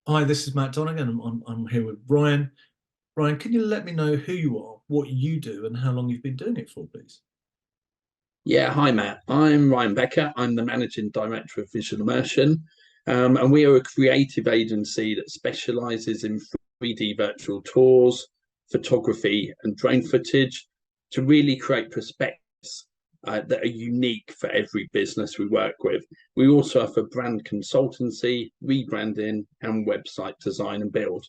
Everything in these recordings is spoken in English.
Hi, this is Matt Donegan. I'm here with Ryan. Ryan, can you let me know who you are, what you do, and how long you've been doing it for, please? Yeah, hi Matt. I'm Ryan Becker. I'm the managing director of Visual Immersion, and we are a creative agency that specialises in 3D virtual tours, photography, and drone footage to really create perspectives that are unique for every business we work with. We also offer brand consultancy, rebranding, and website design and build.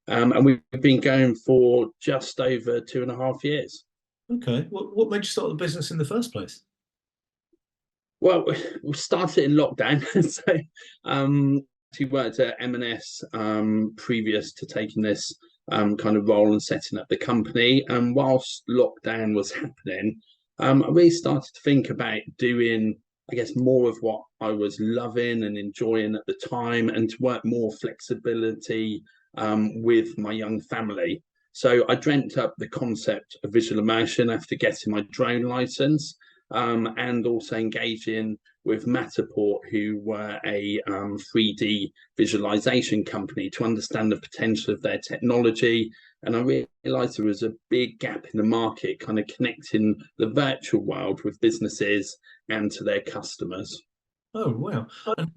And we've been going for just over 2.5 years. Okay. What made you start the business in the first place? Well, we started in lockdown. So she worked at M&S previous to taking this kind of role and setting up the company. And whilst lockdown was happening, I really started to think about doing, I guess, more of what I was loving and enjoying at the time, and to work more flexibility with my young family. So I dreamt up the concept of visual immersion after getting my drone license, and also engaging with Matterport, who were a 3D visualization company, to understand the potential of their technology. And I realized there was a big gap in the market, kind of connecting the virtual world with businesses and to their customers. Oh, wow. And,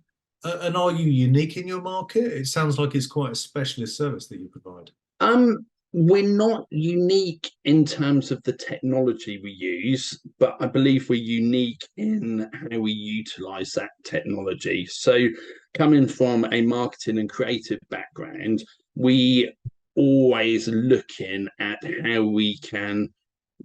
and are you unique in your market? It sounds like it's quite a specialist service that you provide. We're not unique in terms of the technology we use, but I believe we're unique in how we utilize that technology. So, coming from a marketing and creative background, we always looking at how we can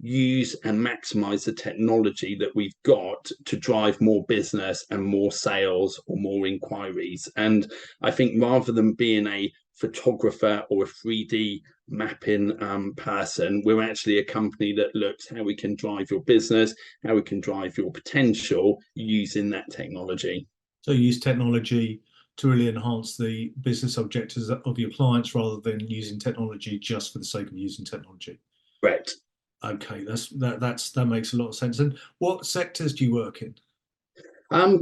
use and maximize the technology that we've got to drive more business and more sales or more inquiries. And I think rather than being a photographer or a 3D mapping person, we're actually a company that looks how we can drive your business, how we can drive your potential using that technology. So you use technology to really enhance the business objectives of your clients rather than using technology just for the sake of using technology. Correct. Okay, that makes a lot of sense. And what sectors do you work in?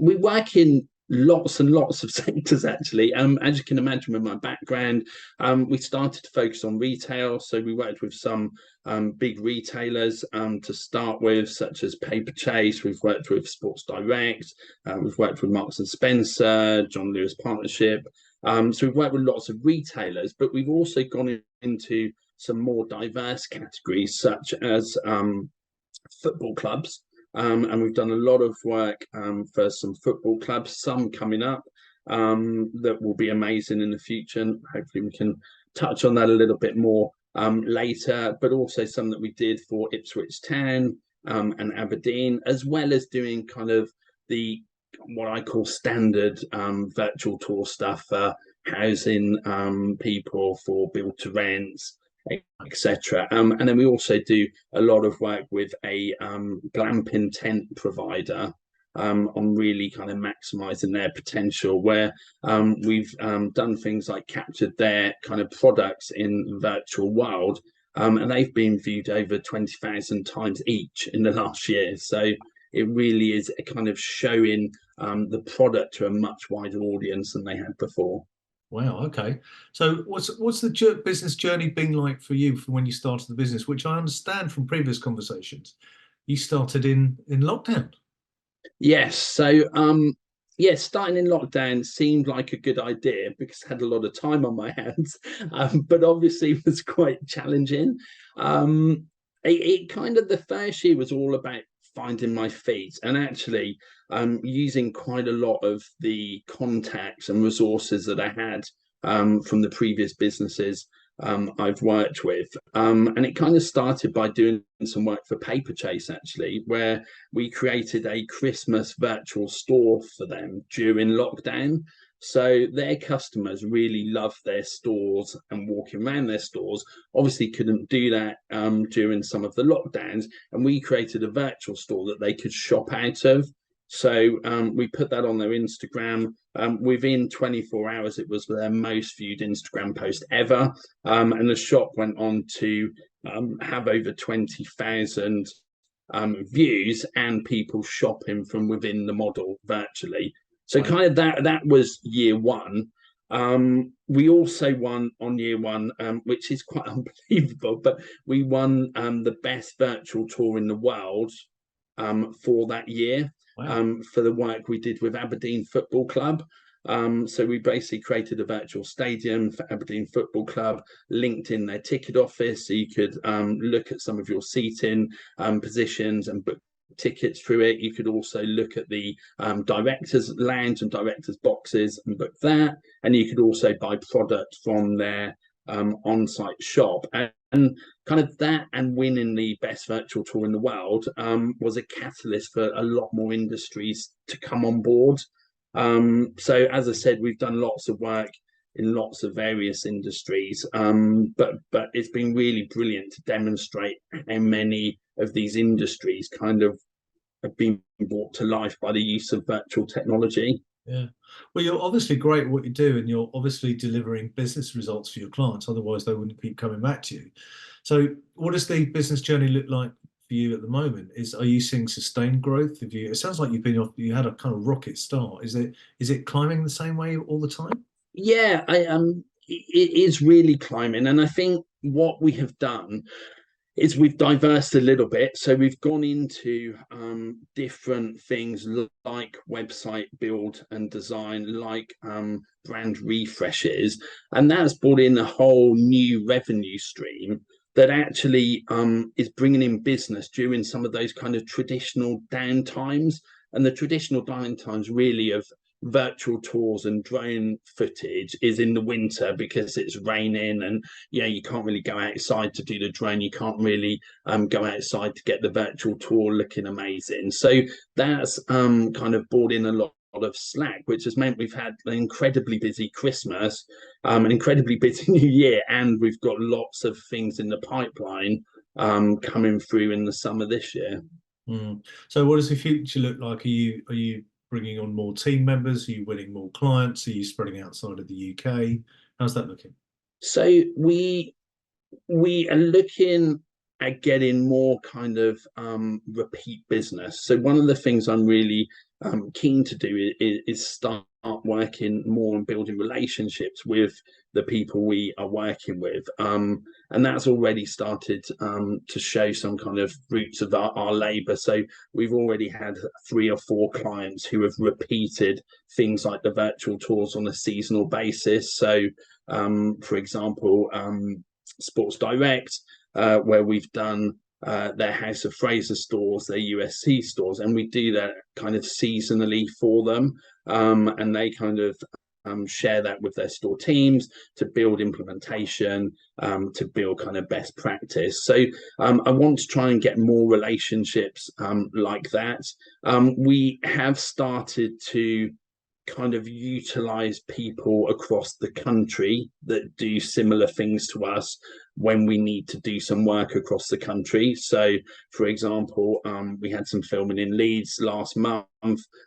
We work in lots and lots of sectors, actually. As you can imagine, with my background, we started to focus on retail. So we worked with some big retailers to start with, such as Paper Chase. We've worked with Sports Direct. We've worked with Marks and Spencer, John Lewis Partnership. So we've worked with lots of retailers, but we've also gone into some more diverse categories, such as football clubs. And we've done a lot of work for some football clubs, some coming up that will be amazing in the future. And hopefully, we can touch on that a little bit more later, but also some that we did for Ipswich Town and Aberdeen, as well as doing kind of the what I call standard virtual tour stuff for housing people, for build to rents, etc. And then we also do a lot of work with a glamping tent provider on really kind of maximizing their potential, where we've done things like captured their kind of products in the virtual world, and they've been viewed over 20,000 times each in the last year. So it really is a kind of showing the product to a much wider audience than they had before. Wow, okay. So what's the business journey been like for you from when you started the business, which I understand from previous conversations, you started in lockdown. Yes. So, yeah, starting in lockdown seemed like a good idea because I had a lot of time on my hands, but obviously was quite challenging. It kind of, the first year was all about finding my feet, and actually using quite a lot of the contacts and resources that I had from the previous businesses I've worked with. And it kind of started by doing some work for Paper Chase, actually, where we created a Christmas virtual store for them during lockdown. So their customers really loved their stores and walking around their stores. Obviously, couldn't do that during some of the lockdowns, and we created a virtual store that they could shop out of. So we put that on their Instagram. Within 24 hours, it was their most viewed Instagram post ever. And the shop went on to have over 20,000 views and people shopping from within the model virtually. So Wow. kind of that was year one. We also won on year one, which is quite unbelievable, but we won the best virtual tour in the world for that year. Wow. For the work we did with Aberdeen Football Club. So we basically created a virtual stadium for Aberdeen Football Club, linked in their ticket office, so you could look at some of your seating positions and book tickets through it. You could also look at the directors' lounge and directors' boxes and book that. And you could also buy product from their on-site shop. And kind of that and winning the best virtual tour in the world was a catalyst for a lot more industries to come on board. So as I said, we've done lots of work in lots of various industries, but it's been really brilliant to demonstrate how many of these industries kind of have been brought to life by the use of virtual technology. Yeah. Well, you're obviously great at what you do, and you're obviously delivering business results for your clients. Otherwise, they wouldn't keep coming back to you. So, what does the business journey look like for you at the moment? Are you seeing sustained growth? It sounds like you had a kind of rocket start. Is it climbing the same way all the time? Yeah, it is really climbing, and I think what we have done is we've diversed a little bit. So we've gone into different things like website build and design, like brand refreshes, and that's brought in a whole new revenue stream that actually is bringing in business during some of those kind of traditional downtimes. And the traditional downtimes really of virtual tours and drone footage is in the winter because it's raining and you can't really go outside to do the drone. You can't really go outside to get the virtual tour looking amazing. So that's kind of brought in a lot of slack, which has meant we've had an incredibly busy Christmas, an incredibly busy New Year, and we've got lots of things in the pipeline coming through in the summer this year. So, what does the future look like? Are you bringing on more team members? Are you winning more clients? Are you spreading outside of the UK? How's that looking? So we are looking at getting more kind of repeat business. So one of the things I'm really keen to do is start working more and building relationships with the people we are working with. And that's already started to show some kind of fruits of our labour. So we've already had 3 or 4 clients who have repeated things like the virtual tours on a seasonal basis. So for example, Sports Direct, where we've done their House of Fraser stores, their USC stores, and we do that kind of seasonally for them. And they kind of share that with their store teams to build implementation, to build kind of best practice. So I want to try and get more relationships like that. We have started to kind of utilize people across the country that do similar things to us when we need to do some work across the country. So for example, we had some filming in Leeds last month,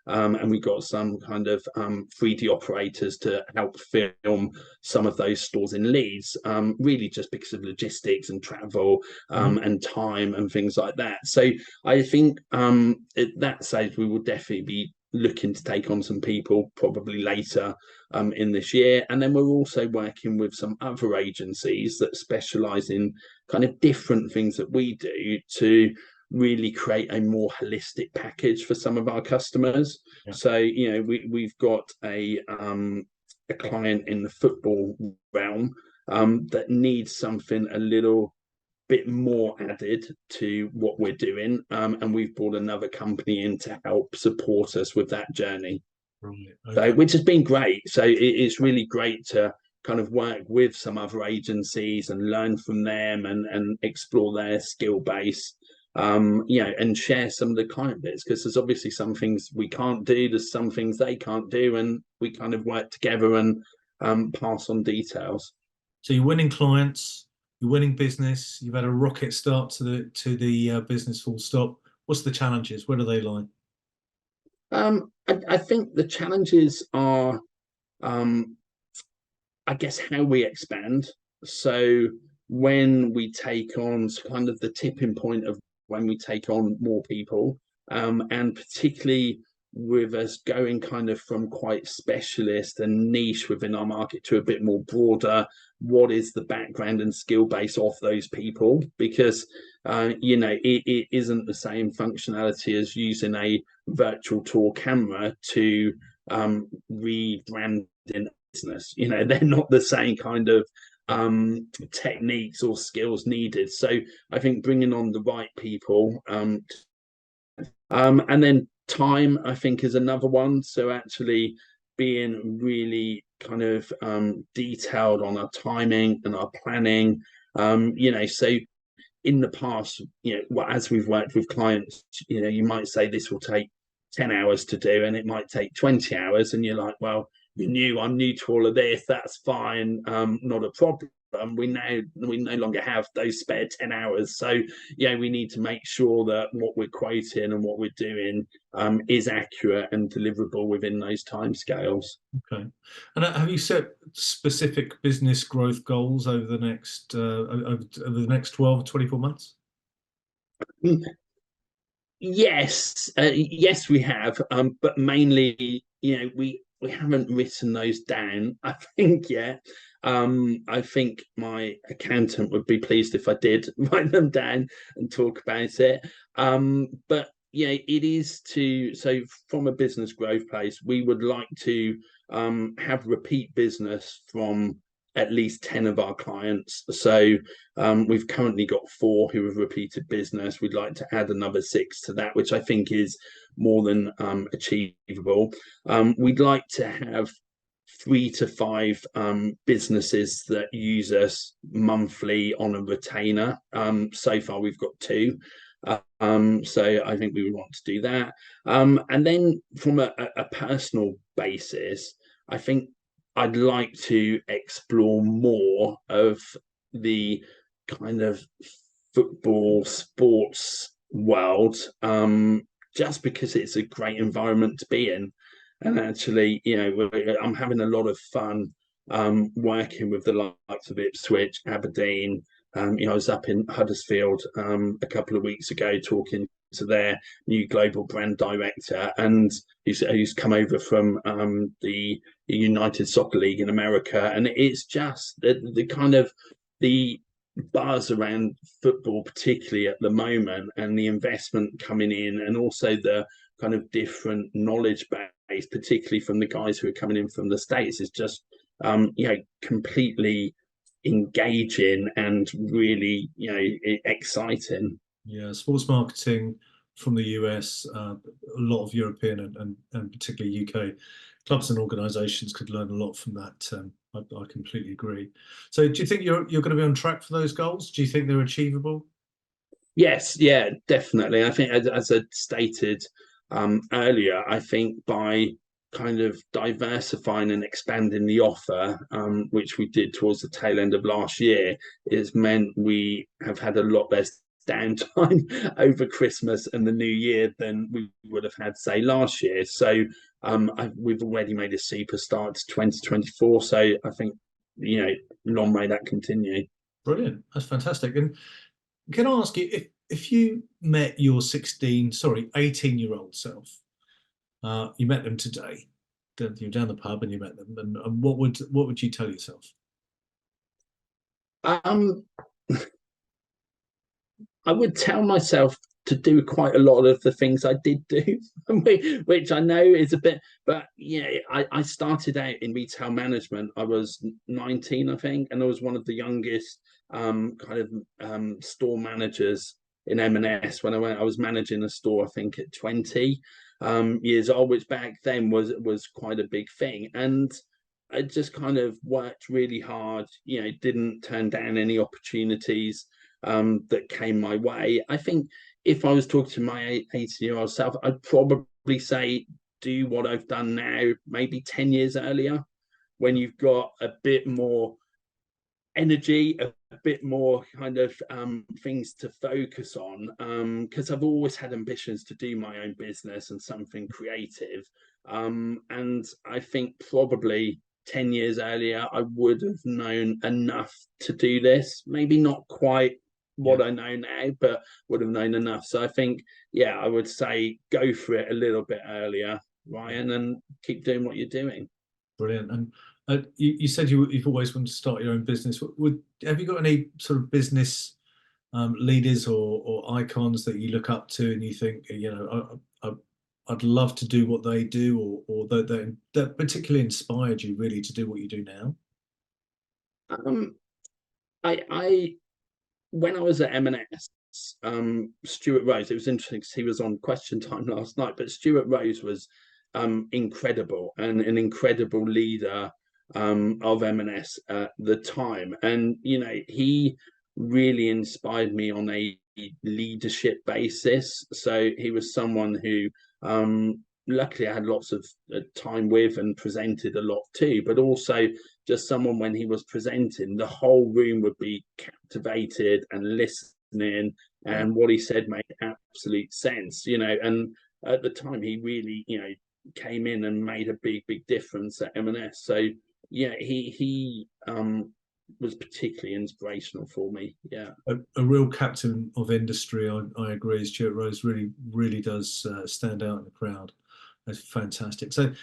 and we got some kind of 3D operators to help film some of those stores in Leeds, really just because of logistics and travel and time and things like that. So I think at that stage we will definitely be looking to take on some people probably later in this year. And then we're also working with some other agencies that specialize in kind of different things that we do to really create a more holistic package for some of our customers. Yeah. So we've got a client in the football realm that needs something a little bit more added to what we're doing, and we've brought another company in to help support us with that journey. Right. So Okay. which has been great. So it's really great to kind of work with some other agencies and learn from them and explore their skill base, and share some of the client bits, because there's obviously some things we can't do, there's some things they can't do, and we kind of work together and pass on details. So you're winning clients, you're winning business. You've had a rocket start to the business. Full stop. What's the challenges? Where do they lie? I think the challenges are, I guess, how we expand. So when we take on kind of the tipping point of when we take on more people, and particularly with us going kind of from quite specialist and niche within our market to a bit more broader, what is the background and skill base of those people? Because it isn't the same functionality as using a virtual tour camera to read brand in business. They're not the same kind of techniques or skills needed. So I think bringing on the right people, and then time, I think, is another one. So actually being really kind of detailed on our timing and our planning. So in the past, as we've worked with clients, you might say this will take 10 hours to do, and it might take 20 hours, and you're like, well, I'm new to all of this, that's fine, not a problem. We no longer have those spare 10 hours. So we need to make sure that what we're quoting and what we're doing is accurate and deliverable within those timescales. Okay. And have you set specific business growth goals over the next 12 or 24 months? Yes, yes, we have, but mainly, we haven't written those down, I think, yet. I think my accountant would be pleased if I did write them down and talk about it. But it is so from a business growth place, we would like to have repeat business from at least 10 of our clients. So we've currently got 4 who have repeated business. We'd like to add another 6 to that, which I think is more than achievable. We'd like to have 3 to 5 businesses that use us monthly on a retainer. So far we've got 2. So I think we would want to do that. And then from a personal basis, I think I'd like to explore more of the kind of football sports world, just because it's a great environment to be in. And actually, I'm having a lot of fun working with the likes of Ipswich, Aberdeen. I was up in Huddersfield a couple of weeks ago talking to their new global brand director, and who's come over from the United Soccer League in America. And it's just the kind of the buzz around football, particularly at the moment, and the investment coming in, and also the kind of different knowledge base, particularly from the guys who are coming in from the States, is just completely engaging and really exciting. Yeah, sports marketing from the US, a lot of European and particularly UK clubs and organisations could learn a lot from that. I completely agree. So, do you think you're going to be on track for those goals? Do you think they're achievable? Yes, yeah, definitely. I think, as I stated earlier, I think by kind of diversifying and expanding the offer, which we did towards the tail end of last year, has meant we have had a lot less downtime over Christmas and the New Year than we would have had, say, last year. So we've already made a super start to 2024. So I think, long may that continue. Brilliant. That's fantastic. And can I ask you, if you met your 18-year-old self, you met them today, you're down the pub and you met them, and what would you tell yourself? I would tell myself to do quite a lot of the things I did do, which I know is a bit, but I started out in retail management. I was 19, I think, and I was one of the youngest store managers in M&S when I was managing a store, I think at 20 years old, which back then was quite a big thing. And I just kind of worked really hard, didn't turn down any opportunities that came my way. I think if I was talking to my 18-year-old self, I'd probably say do what I've done now, maybe 10 years earlier, when you've got a bit more energy, a bit more kind of things to focus on, because I've always had ambitions to do my own business and something creative. And I think probably 10 years earlier, I would have known enough to do this, maybe not quite what I know now, but would have known enough. So I think, yeah, I would say go for it a little bit earlier, Ryan, and keep doing what you're doing. Brilliant. And you said you've always wanted to start your own business. Have you got any sort of business leaders or icons that you look up to and you think, I'd love to do what they do, or that particularly inspired you really to do what you do now? I when I was at M&S, Stuart Rose, it was interesting because he was on Question Time last night, but Stuart Rose was incredible and an incredible leader of M&S at the time. And, he really inspired me on a leadership basis. So he was someone who luckily I had lots of time with and presented a lot too, but also just someone when he was presenting, the whole room would be captivated and listening, and what he said made absolute sense, and at the time he really, came in and made a big difference at M&S. So yeah, he was particularly inspirational for me. Yeah, a real captain of industry. I agree. Stuart Rose really does stand out in the crowd. That's fantastic. So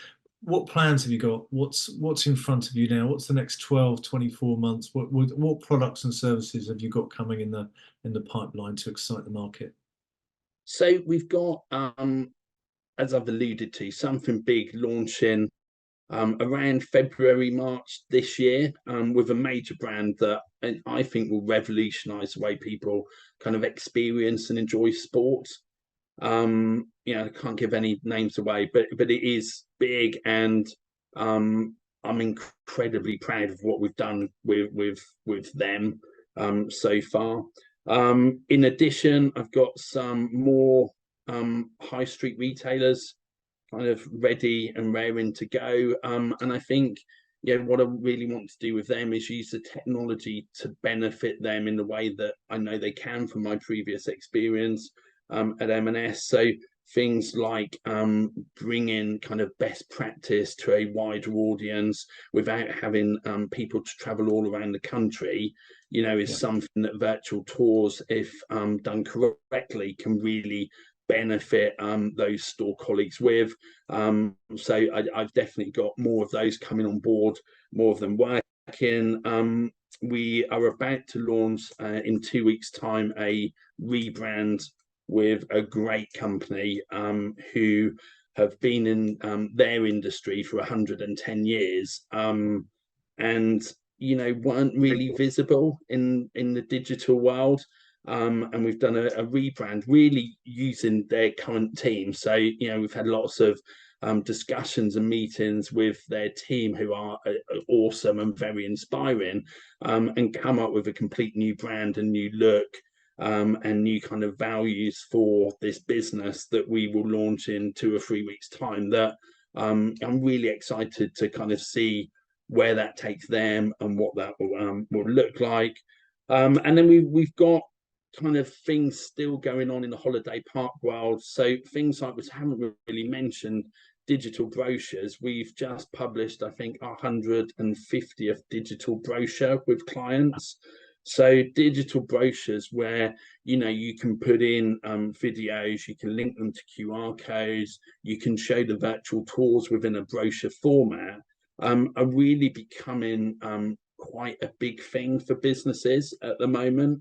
what plans have you got? What's in front of you now? What's the next 12, 24 months? What products and services have you got coming in the pipeline to excite the market? So we've got, as I've alluded to, something big launching around February, March this year, with a major brand that I think will revolutionise the way people kind of experience and enjoy sport. I can't give any names away, but it is big, and I'm incredibly proud of what we've done with them so far. In addition, I've got some more high street retailers kind of ready and raring to go. And I think, what I really want to do with them is use the technology to benefit them in the way that I know they can from my previous experience at M&S. So things like bringing kind of best practice to a wider audience without having people to travel all around the country, is something that virtual tours, if done correctly, can really benefit those store colleagues with. So I've definitely got more of those coming on board, more of them working. We are about to launch in 2 weeks' time a rebrand with a great company who have been in their industry for 110 years and weren't really visible in the digital world. And we've done a rebrand really using their current team. So, we've had lots of discussions and meetings with their team who are awesome and very inspiring, and come up with a complete new brand and new look, and new kind of values for this business that we will launch in 2 or 3 weeks' time, that I'm really excited to kind of see where that takes them and what that will look like. And then we've got kind of things still going on in the holiday park world. So things like, which I haven't really mentioned, digital brochures. We've just published, I think, our 150th digital brochure with clients. So digital brochures where, you can put in videos, you can link them to QR codes, you can show the virtual tours within a brochure format, are really becoming quite a big thing for businesses at the moment.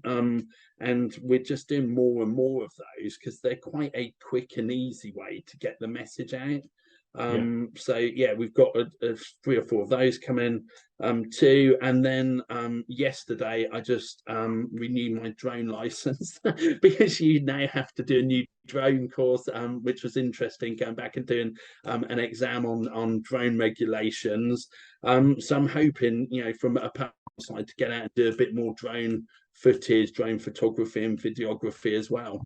And we're just doing more and more of those because they're quite a quick and easy way to get the message out. So we've got 3 or 4 of those coming too. And then yesterday I just renewed my drone license because you now have to do a new drone course, which was interesting, going back and doing an exam on drone regulations. So I'm hoping, from a personal side, to get out and do a bit more drone footage, drone photography and videography as well.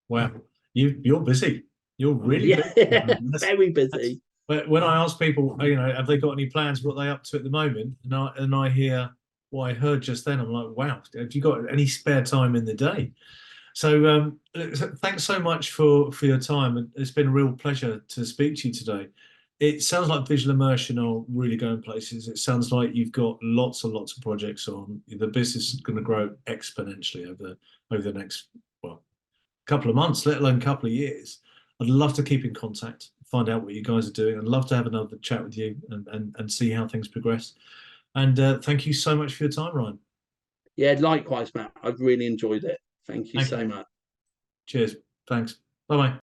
Wow, you're busy. You're really busy. Very busy. When I ask people, have they got any plans? What are they up to at the moment? And I hear what I heard just then. I'm like, wow, have you got any spare time in the day? So thanks so much for your time. It's been a real pleasure to speak to you today. it sounds like Visual Immersion are really going places. It sounds like you've got lots and lots of projects on. The business is going to grow exponentially over the next, well, couple of months, let alone couple of years. I'd love to keep in contact, find out what you guys are doing. I'd love to have another chat with you and see how things progress. And thank you so much for your time, Ryan. Yeah, likewise, Matt. I've really enjoyed it. Thank you Thank so you. much. Cheers. Thanks. Bye bye.